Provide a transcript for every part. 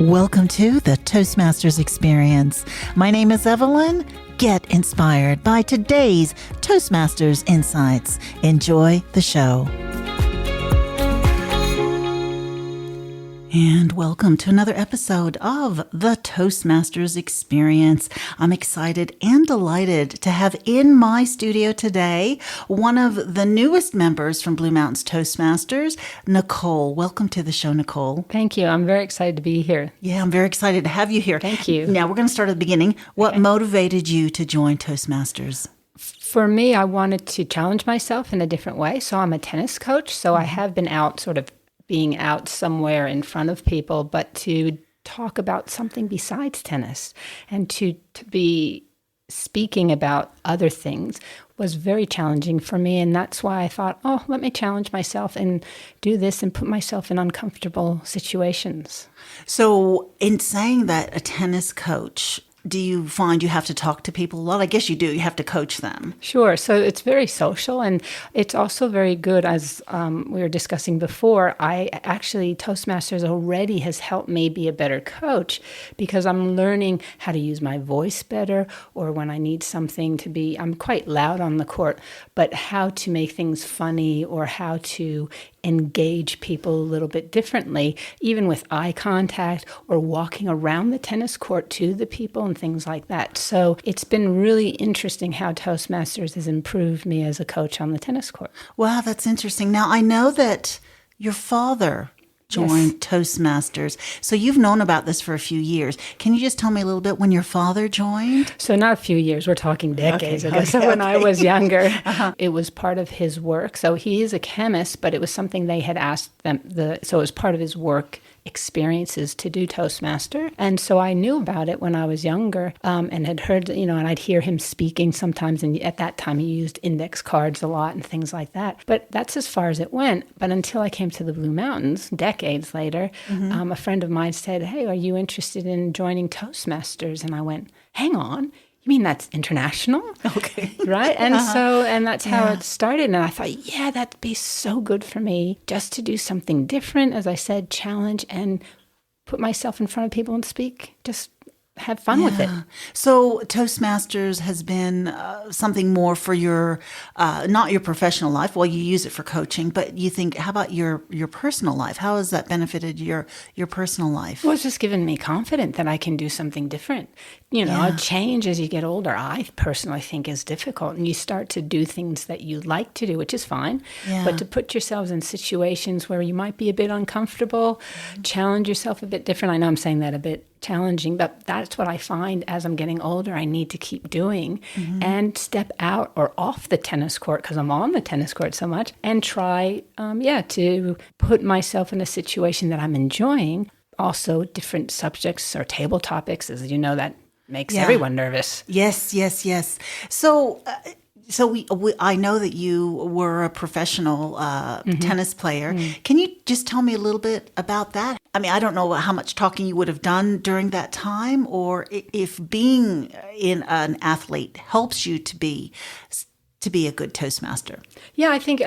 Welcome to the Toastmasters Experience. My name is Evelyn. Get inspired by today's Toastmasters insights. Enjoy the show. And welcome to another episode of the Toastmasters Experience. I'm excited and delighted to have in my studio today one of the newest members from Blue Mountains Toastmasters, Nicole. Welcome to the show, Nicole. Thank you. I'm very excited to be here. Yeah, I'm very excited to have you here. Thank you. Now, we're going to start at the beginning. What motivated you to join Toastmasters? For me, I wanted to challenge myself in a different way. So I'm a tennis coach. So I have been out sort of being out somewhere in front of people, but to talk about something besides tennis and to be speaking about other things was very challenging for me. And that's why I thought, let me challenge myself and do this and put myself in uncomfortable situations. So in saying that, a tennis coach, do you find you have to talk to people a lot? I guess you do. You have to coach them. Sure. So it's very social, and it's also very good, as we were discussing before. Toastmasters already has helped me be a better coach because I'm learning how to use my voice better, or when I need something to be, I'm quite loud on the court, but how to make things funny or how to engage people a little bit differently, even with eye contact or walking around the tennis court to the people and things like that. So it's been really interesting how Toastmasters has improved me as a coach on the tennis court. Wow, that's interesting. Now, I know that your father joined Yes. Toastmasters. So you've known about this for a few years. Can you just tell me a little bit when your father joined? So not a few years, we're talking decades ago. So when I was younger, it was part of his work. So he is a chemist, but it was something they had asked them, so it was part of his work experiences to do Toastmaster. And so I knew about it when I was younger and had heard, and I'd hear him speaking sometimes. And at that time, he used index cards a lot and things like that. But that's as far as it went. But until I came to the Blue Mountains, decades later, a friend of mine said, "Hey, are you interested in joining Toastmasters?" And I went, "Hang on. You mean that's international?" Okay. Right? And and that's how it started. And I thought, that'd be so good for me just to do something different, as I said, challenge and put myself in front of people and speak, just have fun with it. So Toastmasters has been something more for your, not your professional life. Well, you use it for coaching, but you think, how about your personal life? How has that benefited your personal life? Well, it's just given me confidence that I can do something different. A change as you get older, I personally think is difficult. And you start to do things that you like to do, which is fine. Yeah. But to put yourselves in situations where you might be a bit uncomfortable, challenge yourself a bit different. I know I'm saying that a bit challenging, but that's what I find as I'm getting older I need to keep doing and step out or off the tennis court, because I'm on the tennis court so much, and try, to put myself in a situation that I'm enjoying. Also, different subjects or table topics, as you know, that makes everyone nervous. Yes. So I know that you were a professional tennis player. Can you just tell me a little bit about that? I mean, I don't know how much talking you would have done during that time, or if being in an athlete helps you to be a good Toastmaster. Yeah, I think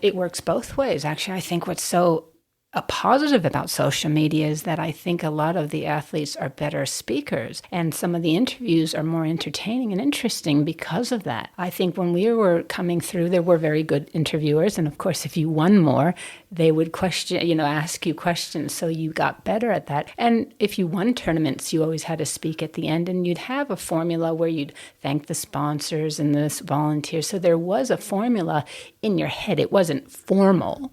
it works both ways. Actually, I think what's so a positive about social media is that I think a lot of the athletes are better speakers, and some of the interviews are more entertaining and interesting because of that. I think when we were coming through, there were very good interviewers, and of course, if you won more, they would ask you questions, so you got better at that. And if you won tournaments, you always had to speak at the end, and you'd have a formula where you'd thank the sponsors and the volunteers. So there was a formula in your head. It wasn't formal,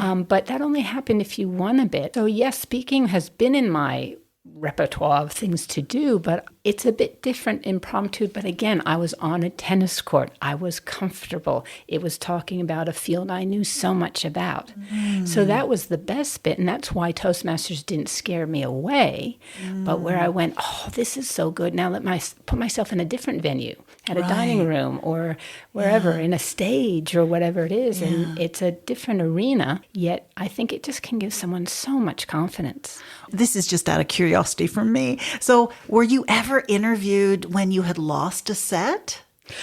but that only happened if you won a bit. So yes, speaking has been in my repertoire of things to do, but it's a bit different, impromptu. But again, I was on a tennis court. I was comfortable. It was talking about a field I knew so much about. So that was the best bit. And that's why Toastmasters didn't scare me away, but where I went, this is so good. Now let me put myself in a different venue, at a dining room or wherever, in a stage or whatever it is. And it's a different arena, yet I think it just can give someone so much confidence. This is just out of curiosity from me. So were you ever interviewed when you had lost a set?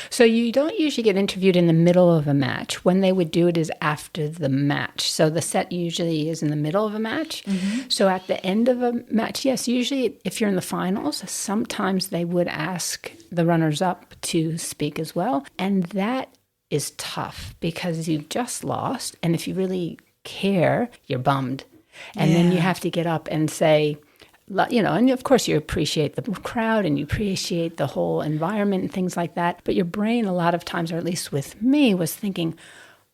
So you don't usually get interviewed in the middle of a match. When they would do it is after the match. So the set usually is in the middle of a match. So at the end of a match, yes, usually if you're in the finals, sometimes they would ask the runners-up to speak as well. And that is tough because you've just lost. And if you really care, you're bummed. And then you have to get up and say, and of course you appreciate the crowd and you appreciate the whole environment and things like that. But your brain a lot of times, or at least with me, was thinking,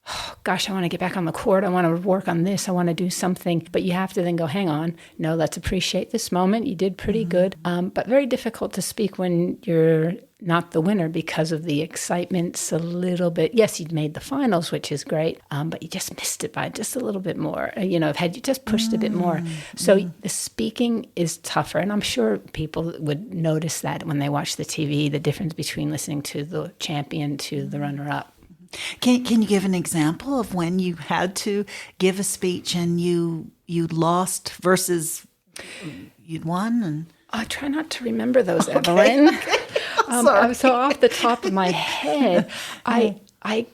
oh, gosh, I want to get back on the court. I want to work on this. I want to do something. But you have to then go, hang on. No, let's appreciate this moment. You did pretty good. But very difficult to speak when you're not the winner because of the excitement's a little bit. Yes, you'd made the finals, which is great, but you just missed it by just a little bit more. Had you just pushed a bit more. So the speaking is tougher. And I'm sure people would notice that when they watch the TV, the difference between listening to the champion to the runner-up. Can you give an example of when you had to give a speech and you lost versus you'd won? And I try not to remember those, Evelyn. Okay. So off the top of my head, I'm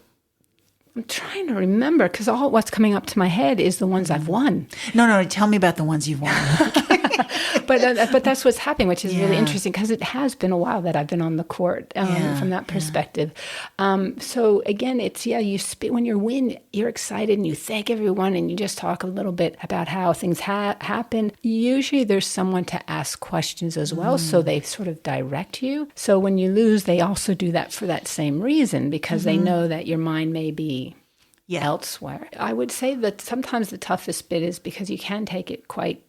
trying to remember because all what's coming up to my head is the ones I've won. No, tell me about the ones you've won. But that's what's happening, which is really interesting because it has been a while that I've been on the court from that perspective. So again, it's when you win, you're excited and you thank everyone and you just talk a little bit about how things happen. Usually there's someone to ask questions as well, so they sort of direct you. So when you lose, they also do that for that same reason because they know that your mind may be elsewhere. I would say that sometimes the toughest bit is because you can take it quite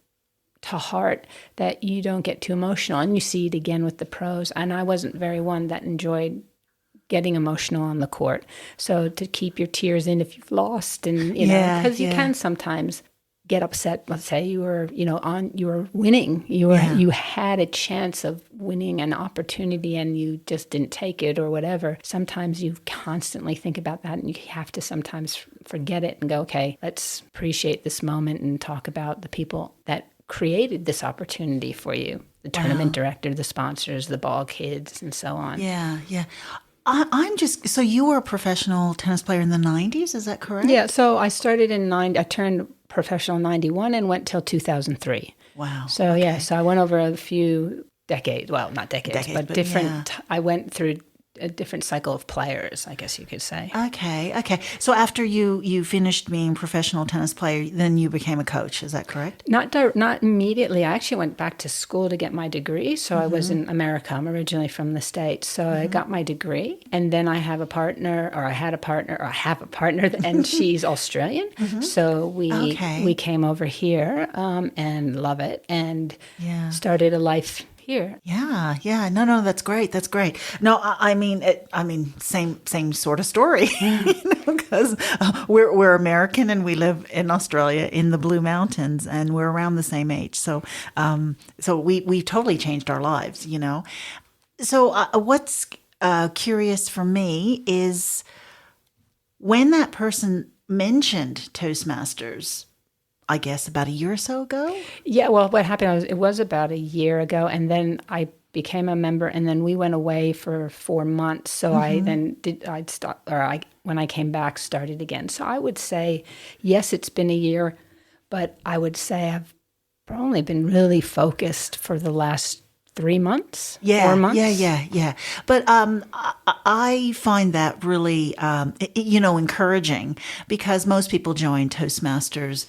to heart that you don't get too emotional. And you see it again with the pros. And I wasn't very one that enjoyed getting emotional on the court. So to keep your tears in if you've lost and, because you can sometimes get upset. Let's say you were winning. You had a chance of winning an opportunity and you just didn't take it or whatever. Sometimes you constantly think about that and you have to sometimes forget it and go, okay, let's appreciate this moment and talk about the people that created this opportunity for you, the tournament director, the sponsors, the ball kids, and so on. Yeah. So you were a professional tennis player in the 90s, is that correct? Yeah, so I started I turned professional in 91 and went till 2003. Wow. So so I went over a few decades, well, not decades, but different, I went through a different cycle of players, I guess you could say. Okay. So after you finished being professional tennis player, then you became a coach. Is that correct? Not immediately. I actually went back to school to get my degree. So I was in America. I'm originally from the States. So I got my degree. And then I have a partner, and she's Australian. So we came over here and love it and started a life here. Yeah. No, that's great. No, I mean, same sort of story, because we're American and we live in Australia in the Blue Mountains and we're around the same age. So we totally changed our lives, So what's curious for me is when that person mentioned Toastmasters, I guess about a year or so ago? Yeah, well, what happened it was about a year ago, and then I became a member, and then we went away for 4 months. So when I came back, started again. So I would say, yes, it's been a year, but I would say I've only been really focused for the last 3 months, 4 months. Yeah. But I find that really, encouraging because most people join Toastmasters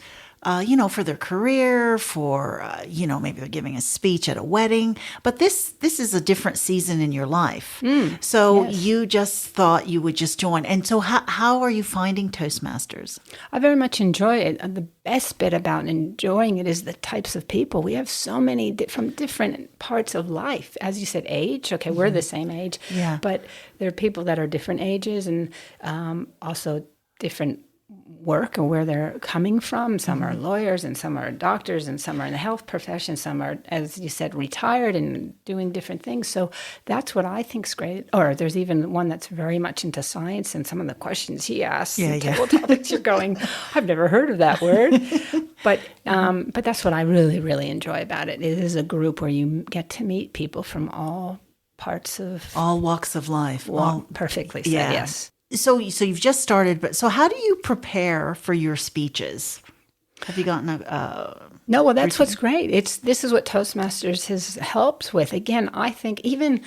for their career, for, maybe they're giving a speech at a wedding. But this is a different season in your life. So you just thought you would just join. And so how are you finding Toastmasters? I very much enjoy it. And the best bit about enjoying it is the types of people. We have so many from different parts of life. As you said, age. Okay, we're the same age. Yeah. But there are people that are different ages and also different work or where they're coming from. Some are lawyers and some are doctors and some are in the health profession. Some are, as you said, retired and doing different things. So that's what I think is great. Or there's even one that's very much into science and some of the questions he asks, table topics, you're going, I've never heard of that word. But that's what I really, really enjoy about it. It is a group where you get to meet people from all parts of All walks of life. perfectly said, yeah. yes. So you've just started, but so how do you prepare for your speeches? Have you gotten No, well, that's what's great. This is what Toastmasters has helped with. Again, I think even,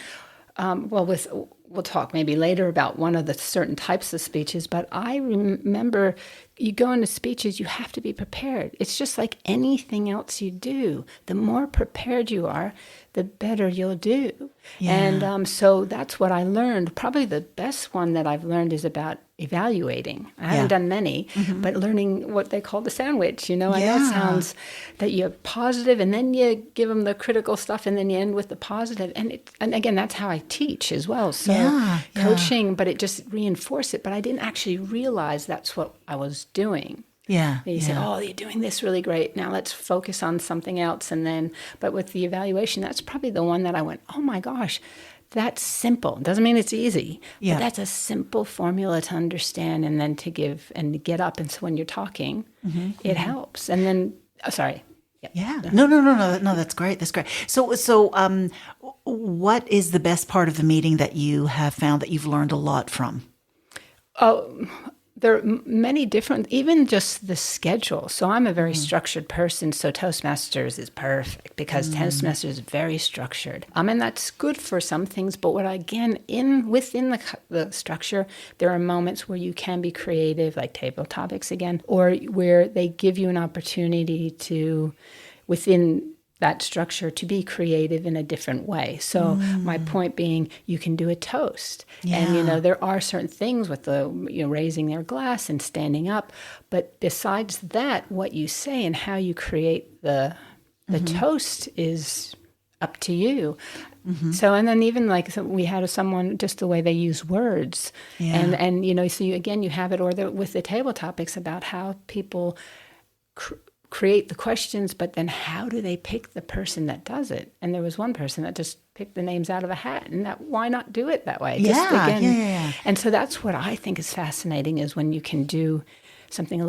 we'll talk maybe later about one of the certain types of speeches, but I remember you go into speeches, you have to be prepared. It's just like anything else you do. The more prepared you are, the better you'll do. Yeah. And so that's what I learned. Probably the best one that I've learned is about evaluating. I haven't done many, but learning what they call the sandwich. I know it sounds that you're positive and then you give them the critical stuff and then you end with the positive. And again, that's how I teach as well. So coaching, but it just reinforced it. But I didn't actually realize that's what I was doing. Yeah. You say, oh, you're doing this really great. Now let's focus on something else. And then, but with the evaluation, that's probably the one that I went, oh my gosh, that's simple. Doesn't mean it's easy, but that's a simple formula to understand and then to give and to get up. And so when you're talking, it helps. And then, sorry. Yep. Yeah. No, that's great. That's great. So, what is the best part of the meeting that you have found that you've learned a lot from? Oh, there are many different, even just the schedule. So I'm a very structured person, so Toastmasters is perfect because Toastmasters is very structured. And that's good for some things, but within the structure, there are moments where you can be creative, like table topics again, or where they give you an opportunity to, within that structure, to be creative in a different way. So my point being, you can do a toast. And, there are certain things with the, raising their glass and standing up. But besides that, what you say and how you create the toast is up to you. So, and then even we had someone, just the way they use words. And so you have it, or with the table topics about how people create the questions, but then how do they pick the person that does it? And there was one person that just picked the names out of a hat, and why not do it that way? And so that's what I think is fascinating, is when you can do something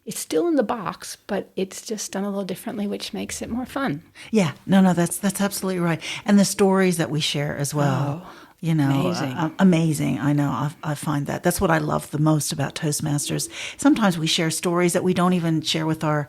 it's still in the box, but it's just done a little differently, which makes it more fun. Yeah, no, that's absolutely right. And the stories that we share as well. Amazing. I know. I find that's what I love the most about Toastmasters. Sometimes we share stories that we don't even share with our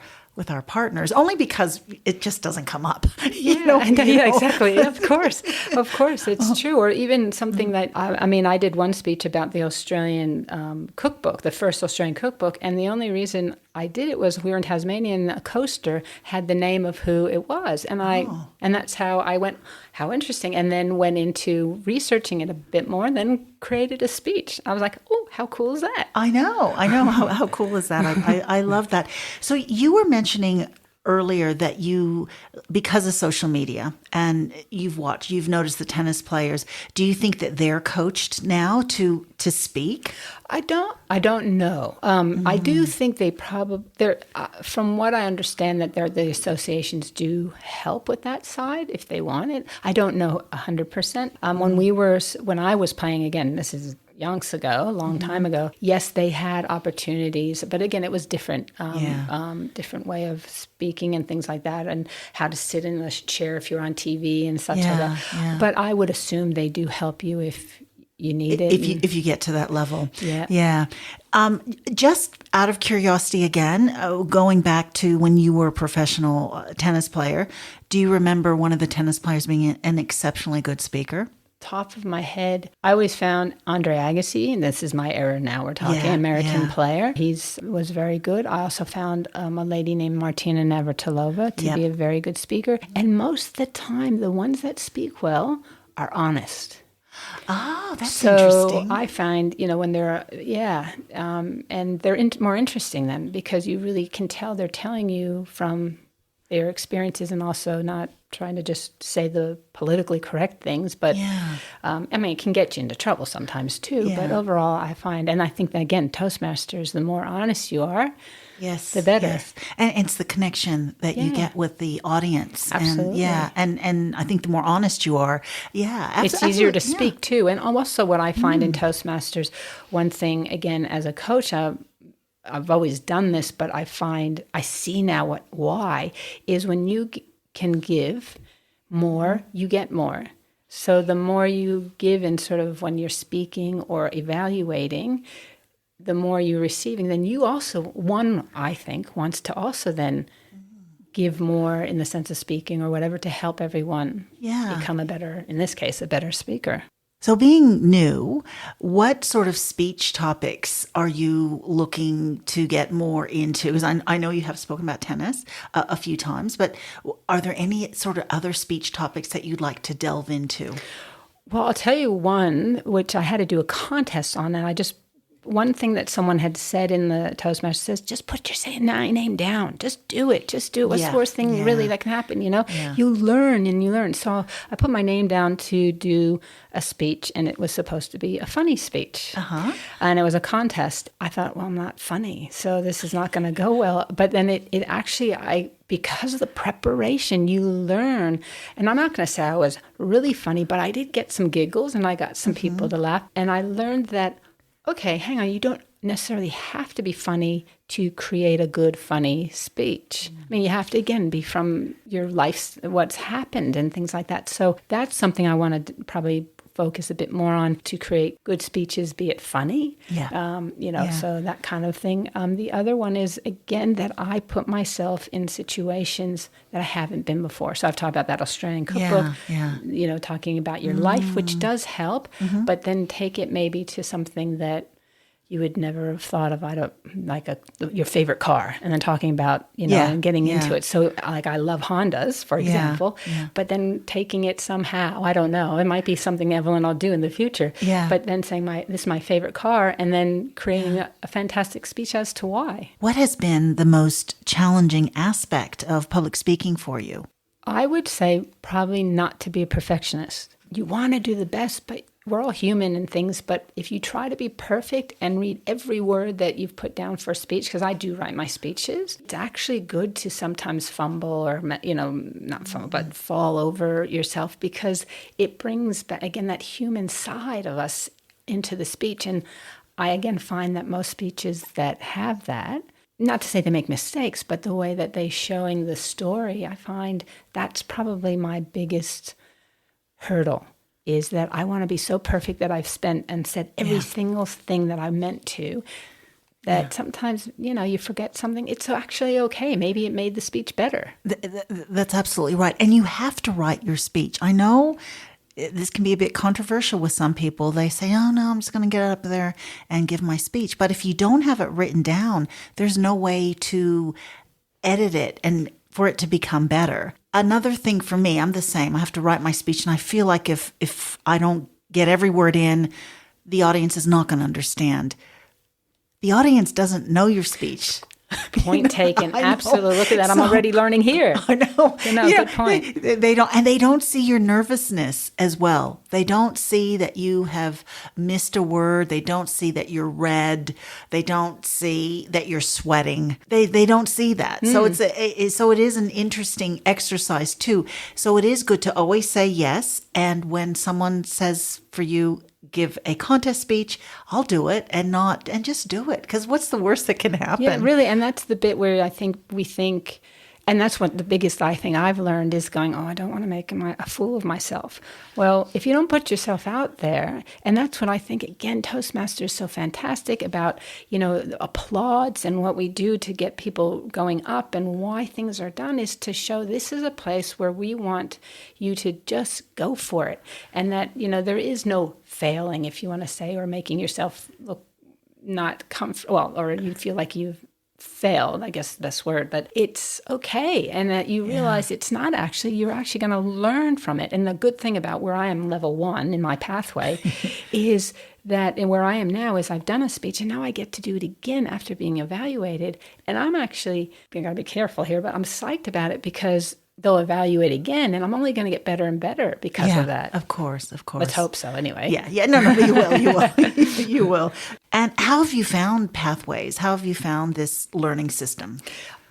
partners, only because it just doesn't come up. Exactly. Of course, it's true. Or even something that I did one speech about the Australian cookbook, the first Australian cookbook, and the only reason I did it was we were in Tasmania, and a coaster had the name of who it was, and and that's how I went. How interesting! And then went into researching it a bit more, and then created a speech. I was like, oh, how cool is that? I know. How cool is that? I love that. So you were mentioning earlier that because of social media and you've noticed the tennis players, do you think that they're coached now to speak? I don't know. I do think from what I understand, that the associations do help with that side if they want it. I don't know 100%. When I was playing, again, this is yonks ago, a long time ago, yes, they had opportunities, but again, it was different, different way of speaking and things like that, and how to sit in a chair if you're on TV and such like that. Yeah. But I would assume they do help you if you need it. If you get to that level. Yeah. Yeah. Just out of curiosity again, going back to when you were a professional tennis player, do you remember one of the tennis players being an exceptionally good speaker? Top of my head, I always found Andre Agassi, and this is my era now, we're talking, American player. He was very good. I also found a lady named Martina Navratilova to be a very good speaker. And most of the time, the ones that speak well are honest. Oh, that's interesting. So I find, when they're, and they're more interesting then, because you really can tell they're telling you from their experiences, and also not trying to just say the politically correct things, but it can get you into trouble sometimes too. But overall, I find, and I think that, again, Toastmasters, the more honest you are, the better. Yes. And it's the connection that you get with the audience. Absolutely. And I think the more honest you are, it's easier to speak too. And also what I find in Toastmasters, one thing, again, as a coach, I've always done this, but I see now why is when you can give more, you get more. So the more you give in sort of when you're speaking or evaluating, the more you're receiving, then you also, one, I think, wants to also then give more in the sense of speaking or whatever to help everyone become a better, in this case, a better speaker. So being new, what sort of speech topics are you looking to get more into? Because I know you have spoken about tennis a few times, but are there any sort of other speech topics that you'd like to delve into? Well, I'll tell you one, which I had to do a contest on, and one thing that someone had said in the Toastmasters says, just put your name down. Just do it. Just do it. What's the worst thing really that can happen, Yeah. You learn and you learn. So I put my name down to do a speech, and it was supposed to be a funny speech. And it was a contest. I thought, well, I'm not funny, so this is not going to go well. But then it actually, because of the preparation, you learn. And I'm not going to say I was really funny, but I did get some giggles, and I got some people to laugh. And I learned that, okay, hang on, you don't necessarily have to be funny to create a good, funny speech. I mean, you have to, again, be from your life, what's happened and things like that. So that's something I want to probably focus a bit more on to create good speeches, be it funny, so that kind of thing. The other one is, again, that I put myself in situations that I haven't been before. So I've talked about that Australian cookbook, talking about your life, which does help, but then take it maybe to something that you would never have thought of, your favorite car, and then talking about, and getting into it. So like, I love Hondas, for example, but then taking it somehow, I don't know, it might be something, Evelyn, I'll do in the future, but then saying this is my favorite car, and then creating a fantastic speech as to why. What has been the most challenging aspect of public speaking for you? I would say probably not to be a perfectionist. You want to do the best, but we're all human and things, but if you try to be perfect and read every word that you've put down for a speech, because I do write my speeches, it's actually good to sometimes fumble or, not fumble, but fall over yourself, because it brings back, again, that human side of us into the speech. And I, again, find that most speeches that have that, not to say they make mistakes, but the way that they're showing the story, I find that's probably my biggest hurdle, is that I want to be so perfect that I've spent and said every single thing that I meant to, that sometimes, you forget something. It's actually okay. Maybe it made the speech better. That's absolutely right. And you have to write your speech. I know this can be a bit controversial with some people. They say, oh, no, I'm just going to get up there and give my speech. But if you don't have it written down, there's no way to edit it and for it to become better. Another thing for me, I'm the same. I have to write my speech, and I feel like if I don't get every word in, the audience is not going to understand. The audience doesn't know your speech. Point taken. Absolutely. Look at that. I'm already learning here. I know. Good point. They don't see your nervousness as well. They don't see that you have missed a word. They don't see that you're red. They don't see that you're sweating. They don't see that. So it is an interesting exercise too. So it is good to always say yes. And when someone says for you, give a contest speech, I'll do it, and just do it. Because what's the worst that can happen? Yeah, really. And that's the bit where I think we think, and that's what the biggest thing I've learned is going, I don't want to make a fool of myself. Well, if you don't put yourself out there, and that's what I think, again, Toastmasters is so fantastic about, the applauds and what we do to get people going up, and why things are done is to show this is a place where we want you to just go for it. And that, there is no failing, if you want to say, or making yourself look not comfortable, or you feel like you've failed, I guess the best word, but it's okay. And that you realize it's not actually, you're actually going to learn from it. And the good thing about where I am level 1 in my pathway is that, and where I am now is I've done a speech, and now I get to do it again after being evaluated. And I'm actually, I got to be careful here, but I'm psyched about it, because they'll evaluate again, and I'm only going to get better and better because of that. Of course. Let's hope so, anyway. Yeah. No, but you will. You will. And how have you found pathways? How have you found this learning system?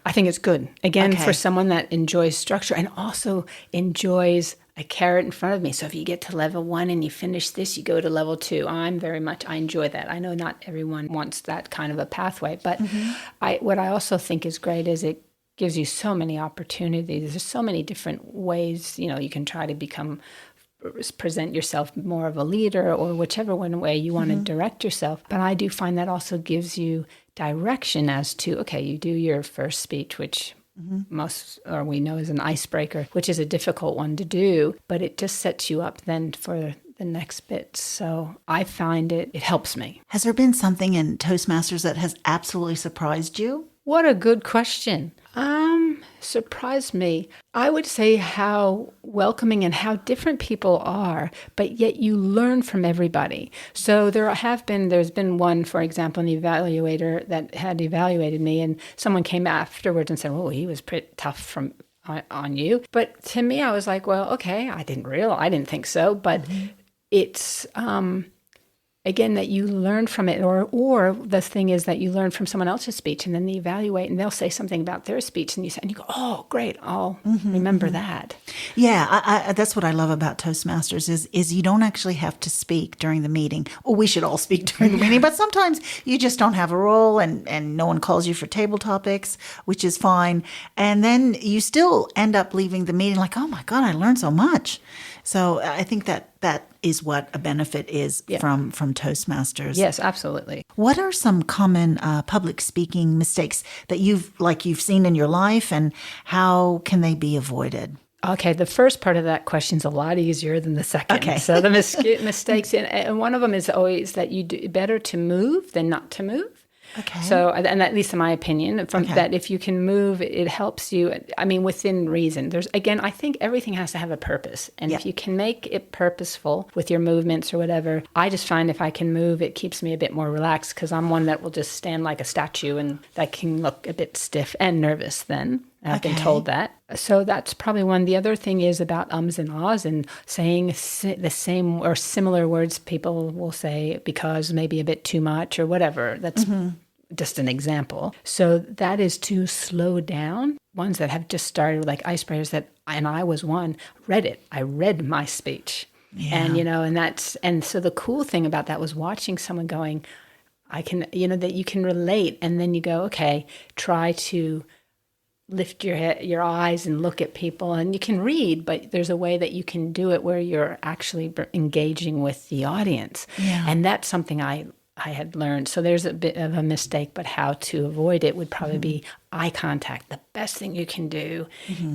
I think it's good. Again, for someone that enjoys structure and also enjoys a carrot in front of me. So if you get to level 1 and you finish this, you go to level 2. I enjoy that. I know not everyone wants that kind of a pathway, but what I also think is great is it gives you so many opportunities. There's so many different ways, you can try to become present yourself more of a leader or whichever one way you want to direct yourself. But I do find that also gives you direction as to, okay, you do your first speech, which we know is an icebreaker, which is a difficult one to do, but it just sets you up then for the next bit. So I find it helps me. Has there been something in Toastmasters that has absolutely surprised you? What a good question. Surprised me. I would say how welcoming and how different people are, but yet you learn from everybody. So there's been one, for example, an evaluator that had evaluated me, and someone came afterwards and said, "Oh, he was pretty tough on you." But to me, I was like, "Well, okay, I didn't think so." But it's again, that you learn from it, or the thing is that you learn from someone else's speech, and then they evaluate, and they'll say something about their speech, and you go, "Oh, great, I'll remember that." Yeah, I that's what I love about Toastmasters is you don't actually have to speak during the meeting. Well, we should all speak during the meeting, but sometimes you just don't have a role, and no one calls you for table topics, which is fine. And then you still end up leaving the meeting like, "Oh my God, I learned so much." So I think that is what a benefit is from Toastmasters. Yes, absolutely. What are some common public speaking mistakes that you've seen in your life, and how can they be avoided? Okay, the first part of that question is a lot easier than the second. Okay. So the mistakes, and one of them is always that you do better to move than not to move. Okay. So, and at least in my opinion, that if you can move, it helps you. I mean, within reason. I think everything has to have a purpose. And if you can make it purposeful with your movements or whatever, I just find if I can move, it keeps me a bit more relaxed, because I'm one that will just stand like a statue, and that can look a bit stiff and nervous then. I've been told that. So that's probably one. The other thing is about ums and ahs and saying the same or similar words. People will say because maybe a bit too much or whatever. That's just an example. So that is to slow down. Ones that have just started, like icebreakers, and I was one, read it. I read my speech. Yeah. And so the cool thing about that was watching someone going, I can, that you can relate. And then you go, okay, try to lift your eyes and look at people, and you can read, but there's a way that you can do it where you're actually engaging with the audience. Yeah. And that's something I had learned. So there's a bit of a mistake, but how to avoid it would probably be eye contact. The best thing you can do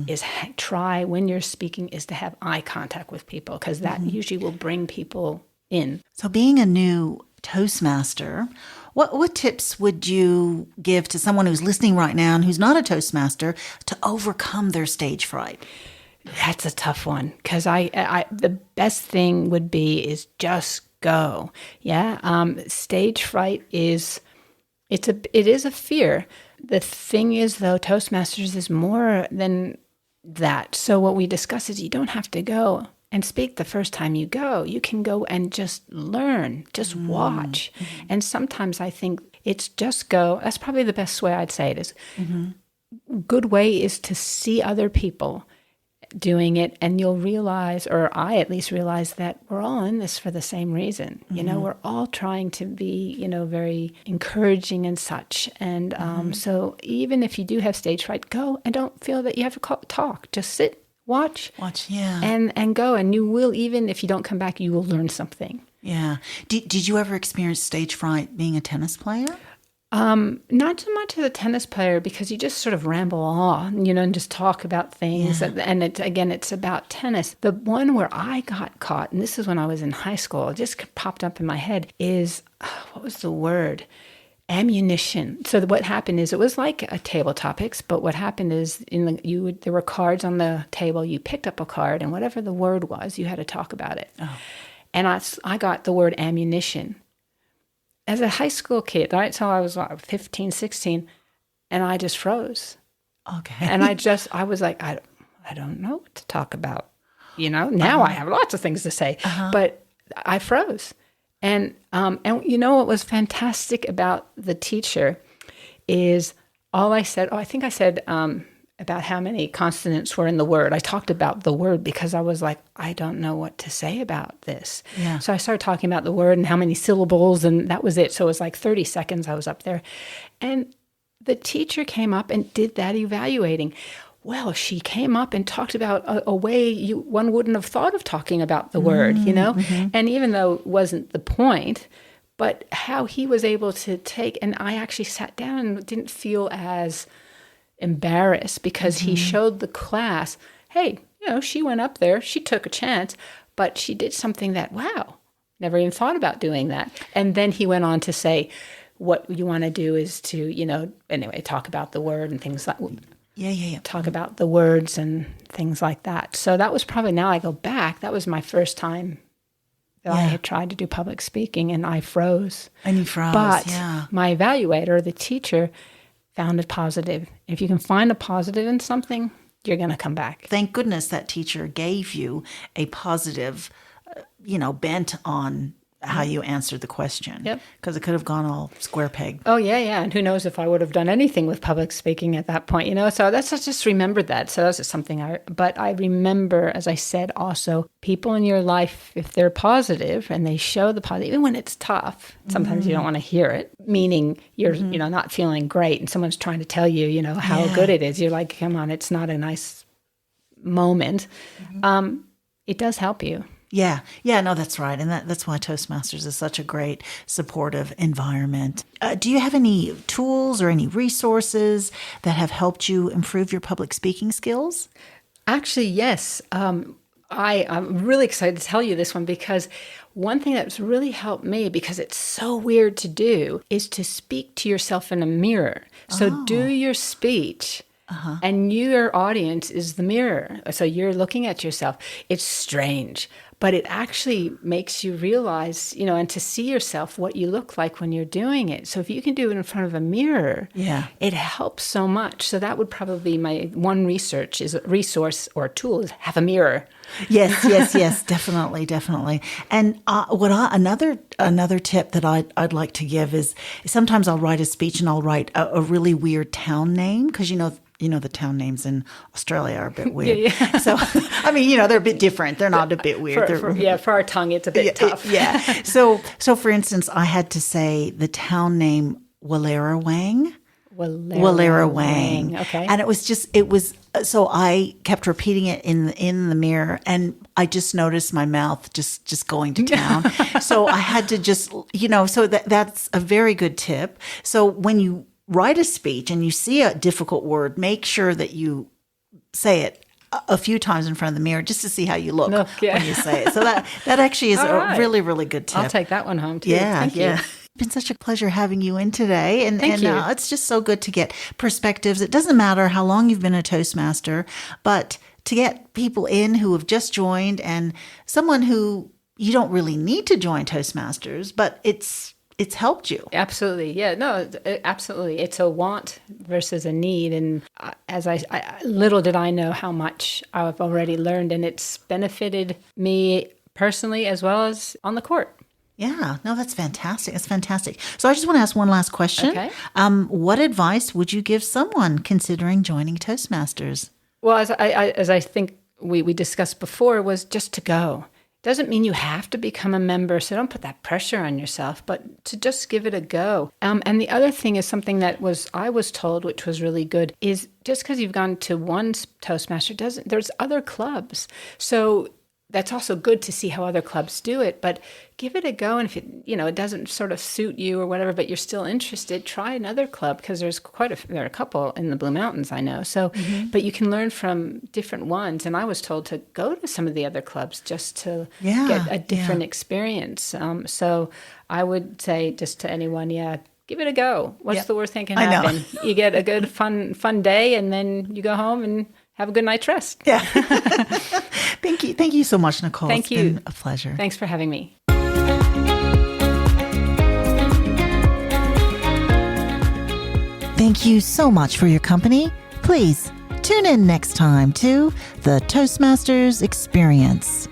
is try when you're speaking is to have eye contact with people, because that usually will bring people in. So being a new Toastmaster, what tips would you give to someone who's listening right now and who's not a Toastmaster to overcome their stage fright? That's a tough one, because the best thing would be just go. Yeah, stage fright is a fear. The thing is, though, Toastmasters is more than that. So what we discuss is you don't have to go and speak the first time you go. You can go and just learn, just watch. And sometimes I think it's just go. That's probably the best way I'd say it is. Good way is to see other people doing it, and you'll realize, or I at least realize, that we're all in this for the same reason. We're all trying to be, very encouraging and such. And so even if you do have stage fright, go and don't feel that you have to talk. Just sit. Watch, yeah, and go, and you will, even if you don't come back, you will learn something. Yeah. Did you ever experience stage fright being a tennis player? Not so much as a tennis player, because you just sort of ramble on, and just talk about things. Yeah. And it's about tennis. The one where I got caught, and this is when I was in high school, it just popped up in my head, is, what was the word? Ammunition. So what happened is, it was like a table topics, but what happened is there were cards on the table. You picked up a card, and whatever the word was, you had to talk about it. Oh. And I got the word ammunition as a high school kid, right? So I was 15, 16, and I just froze. Okay. And I was like, I don't know what to talk about. Now I have lots of things to say, but I froze. And what was fantastic about the teacher is all I said, I think I said about how many consonants were in the word. I talked about the word because I was like, I don't know what to say about this. Yeah. So I started talking about the word and how many syllables, and that was it. So it was like 30 seconds I was up there. And the teacher came up and did that evaluating. well, she came up and talked about a way one wouldn't have thought of talking about the word, you know? And even though it wasn't the point, but how he was able to take, and I actually sat down and didn't feel as embarrassed because he showed the class, hey, you know, she went up there, she took a chance, but she did something that, wow, never even thought about doing that. And then he went on to say, what you want to do is to, you know, anyway, talk about the word and things like talk about the words and things like that. So that was probably, now I go back, that was my first time that I had tried to do public speaking, and I froze. And you froze, but my evaluator, the teacher, found it positive. If you can find a positive in something, you're going to come back. Thank goodness that teacher gave you a positive, bent on how you answered the question. Yep. Because it could have gone all square peg. Oh, yeah. And who knows if I would have done anything with public speaking at that point, you know? So that's, I just remembered that. So that's just something but I remember, as I said, also people in your life, if they're positive and they show the positive, even when it's tough, sometimes you don't want to hear it, meaning you're, not feeling great and someone's trying to tell you, how good it is. You're like, come on, it's not a nice moment. It does help you. Yeah, no, that's right. And that's why Toastmasters is such a great supportive environment. Do you have any tools or any resources that have helped you improve your public speaking skills? Actually, yes. I'm really excited to tell you this one because one thing that's really helped me, because it's so weird to do, is to speak to yourself in a mirror. So do your speech. And your audience is the mirror. So you're looking at yourself. It's strange, but it actually makes you realize, and to see yourself, what you look like when you're doing it. So if you can do it in front of a mirror, it helps so much. So that would probably be my one resource or tool is have a mirror. Yes, definitely. And another tip that I'd like to give is sometimes I'll write a speech and I'll write a really weird town name because the town names in Australia are a bit weird. Yeah. So, they're a bit different. They're not a bit weird. For our tongue, it's a bit tough. Yeah. So for instance, I had to say the town name Wallerawang. Wallerawang. Okay. And so I kept repeating it in the mirror, and I just noticed my mouth just going to town. So I had to just, so that's a very good tip. So when you write a speech and you see a difficult word, make sure that you say it a few times in front of the mirror just to see how you look when you say it. So that actually is a really, really good tip. I'll take that one home too. Yeah, Thank you. It's been such a pleasure having you in today. And Thank you. It's just so good to get perspectives. It doesn't matter how long you've been a Toastmaster, but to get people in who have just joined and someone who you don't really need to join Toastmasters, but it's helped you. Absolutely. Yeah, no, absolutely. It's a want versus a need. And as I little did I know how much I've already learned, and it's benefited me personally as well as on the court. Yeah, no, that's fantastic. It's fantastic. So I just want to ask one last question. Okay. What advice would you give someone considering joining Toastmasters? Well, as I think we discussed before, was just to go. Doesn't mean you have to become a member, so don't put that pressure on yourself, but to just give it a go. And the other thing is something that I was told, which was really good, is just because you've gone to one Toastmaster there's other clubs. So that's also good to see how other clubs do it, but give it a go. And if it doesn't sort of suit you or whatever, but you're still interested, try another club, because there are a couple in the Blue Mountains, I know. So, but you can learn from different ones. And I was told to go to some of the other clubs just to get a different experience. So I would say just to anyone, give it a go. What's the worst thing can happen? You get a good, fun day, and then you go home and have a good night's rest. Yeah. Thank you so much, Nicole. Thank you. It's been a pleasure. Thanks for having me. Thank you so much for your company. Please tune in next time to the Toastmasters Experience.